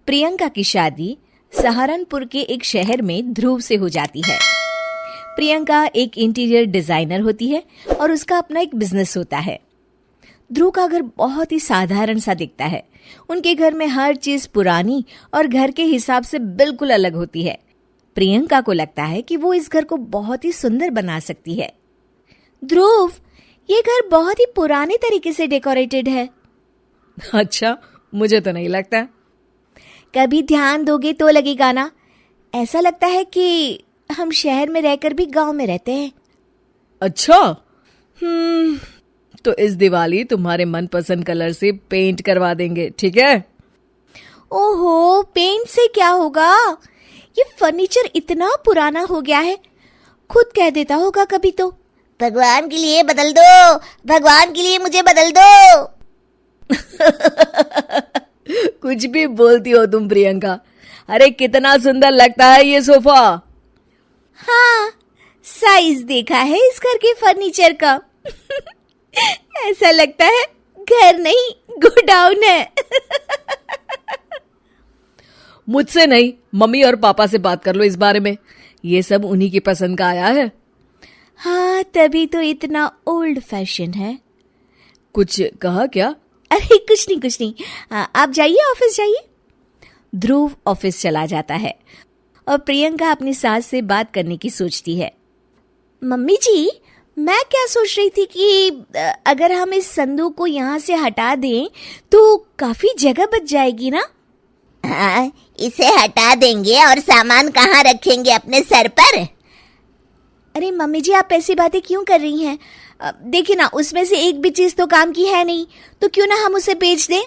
प्रियंका की शादी सहारनपुर के एक शहर में ध्रुव से हो जाती है। प्रियंका एक इंटीरियर डिजाइनर होती है और उसका अपना एक बिजनेस होता है। ध्रुव का घर बहुत ही साधारण सा दिखता है। उनके घर में हर चीज पुरानी और घर के हिसाब से बिल्कुल अलग होती है। प्रियंका को लगता है कि वो इस घर को बहुत ही सुंदर बना सकती है। ध्रुव, ये घर बहुत ही पुराने तरीके से डेकोरेटेड है। अच्छा, मुझे तो नहीं लगता। कभी ध्यान दोगे तो लगेगा ना। ऐसा लगता है कि हम शहर में रहकर भी गांव में रहते हैं। अच्छा, तो इस दिवाली तुम्हारे मनपसंद कलर से पेंट करवा देंगे, ठीक है? ओहो, पेंट से क्या होगा? ये फर्नीचर इतना पुराना हो गया है, खुद कह देता होगा कभी तो, भगवान के लिए बदल दो, भगवान के लिए मुझे बदल दो। कुछ भी बोलती हो तुम प्रियंका। अरे कितना सुंदर लगता है ये सोफा। हाँ, साइज देखा है इस घर के फर्नीचर का। ऐसा लगता है घर नहीं गोडाउन है। मुझसे नहीं, मम्मी और पापा से बात कर लो इस बारे में। ये सब उन्हीं की पसंद का आया है। हाँ, तभी तो इतना ओल्ड फैशन है। कुछ कहा क्या? अरे कुछ नहीं। आप जाइए, ऑफिस जाइए। ध्रुव ऑफिस चला जाता है और प्रियंका अपनी सास से बात करने की सोचती है। मम्मी जी, मैं क्या सोच रही थी कि अगर हम इस संदूक को यहाँ से हटा दें तो काफी जगह बच जाएगी ना। हाँ, इसे हटा देंगे और सामान कहाँ रखेंगे? अपने सर पर? अरे मम्मी जी, आप ऐसी बातें क्यों कर रही हैं? देखिए ना, उसमें से एक भी चीज तो काम की है नहीं, तो क्यों ना हम उसे बेच दें।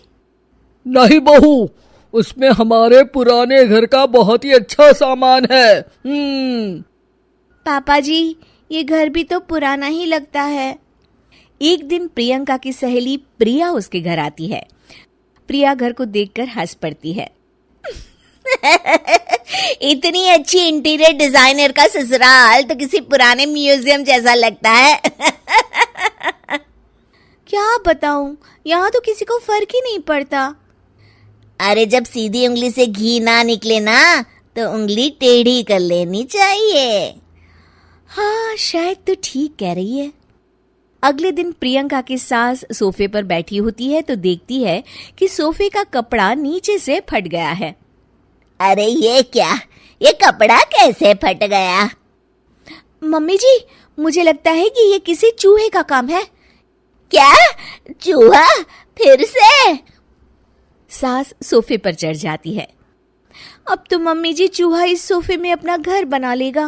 नहीं बहू, उसमें हमारे पुराने घर का बहुत ही अच्छा सामान है। पापा जी, ये घर भी तो पुराना ही लगता है। एक दिन प्रियंका की सहेली प्रिया उसके घर आती है। प्रिया घर को देखकर हंस पड़ती है। इतनी अच्छी इंटीरियर डिजाइनर का ससुराल तो किसी पुराने म्यूजियम जैसा लगता है। क्या बताऊं, यहाँ तो किसी को फर्क ही नहीं पड़ता। अरे जब सीधी उंगली से घी ना निकले ना, तो उंगली टेढ़ी कर लेनी चाहिए। हाँ, शायद तो ठीक कह रही है। अगले दिन प्रियंका की सास सोफे पर बैठी होती है तो देखती है कि सोफे का कपड़ा नीचे से फट गया है। अरे ये क्या, ये कपड़ा कैसे फट गया? मम्मी जी, मुझे लगता है कि ये किसी चूहे का काम है। क्या? चूहा? फिर से? सास सोफे पर चढ़ जाती है। अब तो मम्मी जी चूहा इस सोफे में अपना घर बना लेगा।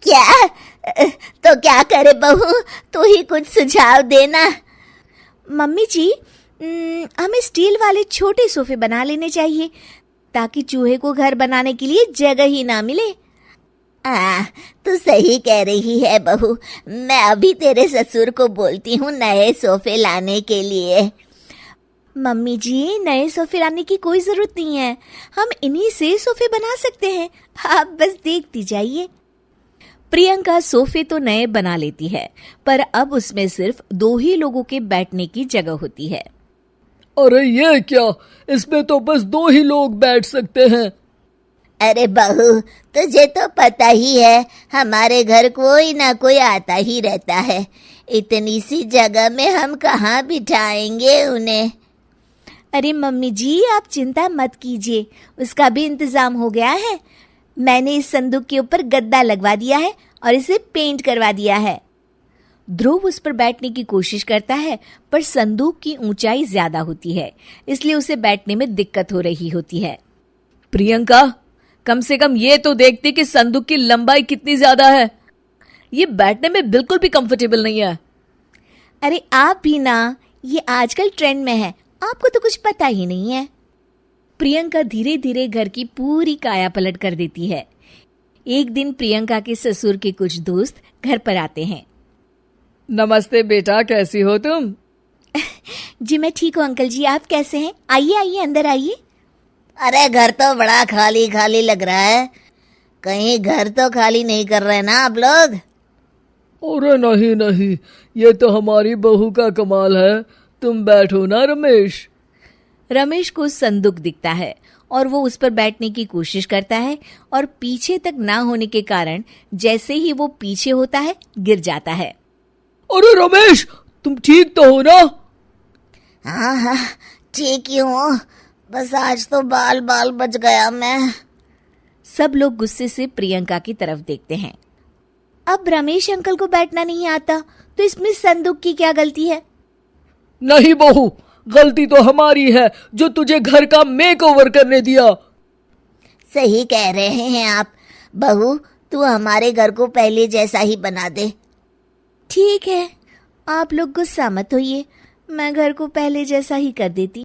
क्या? तो क्या करे बहू, तू ही कुछ सुझाव देना। मम्मी जी, हमें स्टील वाले छोटे सोफे बना लेने चाहिए ताकि चूहे को घर बनाने के लिए जगह ही ना मिले। तू सही कह रही है बहू। मैं अभी तेरे ससुर को बोलती हूँ नए सोफे लाने के लिए। मम्मी जी, नए सोफे लाने की कोई जरूरत नहीं है, हम इन्हीं से सोफे बना सकते हैं। आप बस देखती जाइए। प्रियंका सोफे तो नए बना लेती है, पर अब उसमें सिर्फ 2 ही लोगों के बैठने की जगह होती है। अरे ये क्या, इसमें तो बस 2 ही लोग बैठ सकते हैं। अरे बहू, तुझे तो पता ही है, हमारे घर कोई ना कोई आता ही रहता है। इतनी सी जगह में हम कहाँ बिठाएंगे उन्हें? अरे मम्मी जी, आप चिंता मत कीजिए, उसका भी इंतजाम हो गया है। मैंने इस संदूक के ऊपर गद्दा लगवा दिया है और इसे पेंट करवा दिया है। ध्रुव उस पर बैठने की कोशिश करता है, पर संदूक की ऊंचाई ज्यादा होती है, इसलिए उसे बैठने में दिक्कत हो रही होती है। प्रियंका, कम से कम ये तो देखती कि संदूक की लंबाई कितनी ज्यादा है। ये बैठने में बिल्कुल भी कंफर्टेबल नहीं है। अरे आप भी ना, ये आजकल ट्रेंड में है, आपको तो कुछ पता ही नहीं है। प्रियंका धीरे धीरे घर की पूरी काया पलट कर देती है। एक दिन प्रियंका के ससुर के कुछ दोस्त घर पर आते हैं। नमस्ते बेटा, कैसी हो तुम? जी मैं ठीक हूँ अंकल जी, आप कैसे हैं? आइए आइए, अंदर आइए। अरे घर तो बड़ा खाली खाली लग रहा है, कहीं घर तो खाली नहीं कर रहे ना आप लोग? अरे नहीं, ये तो हमारी बहू का कमाल है। तुम बैठो ना रमेश। रमेश को संदूक दिखता है और वो उस पर बैठने की कोशिश करता है और पीछे तक ना होने के कारण जैसे ही वो पीछे होता है गिर जाता है। अरे रमेश, तुम ठीक तो हो ना? हाँ हाँ, ठीक ही हूँ, बस आज तो बाल बाल बच गया मैं। सब लोग गुस्से से प्रियंका की तरफ देखते हैं। अब रमेश अंकल को बैठना नहीं आता तो इसमें संदूक की क्या गलती है? नहीं बहू, गलती तो हमारी है जो तुझे घर का मेकओवर करने दिया। सही कह रहे हैं आप। बहू, तू हमारे घर को पहले जैसा ही बना दे। ठीक है, आप लोग गुस्सा मत होइए, मैं घर को पहले जैसा ही कर देती।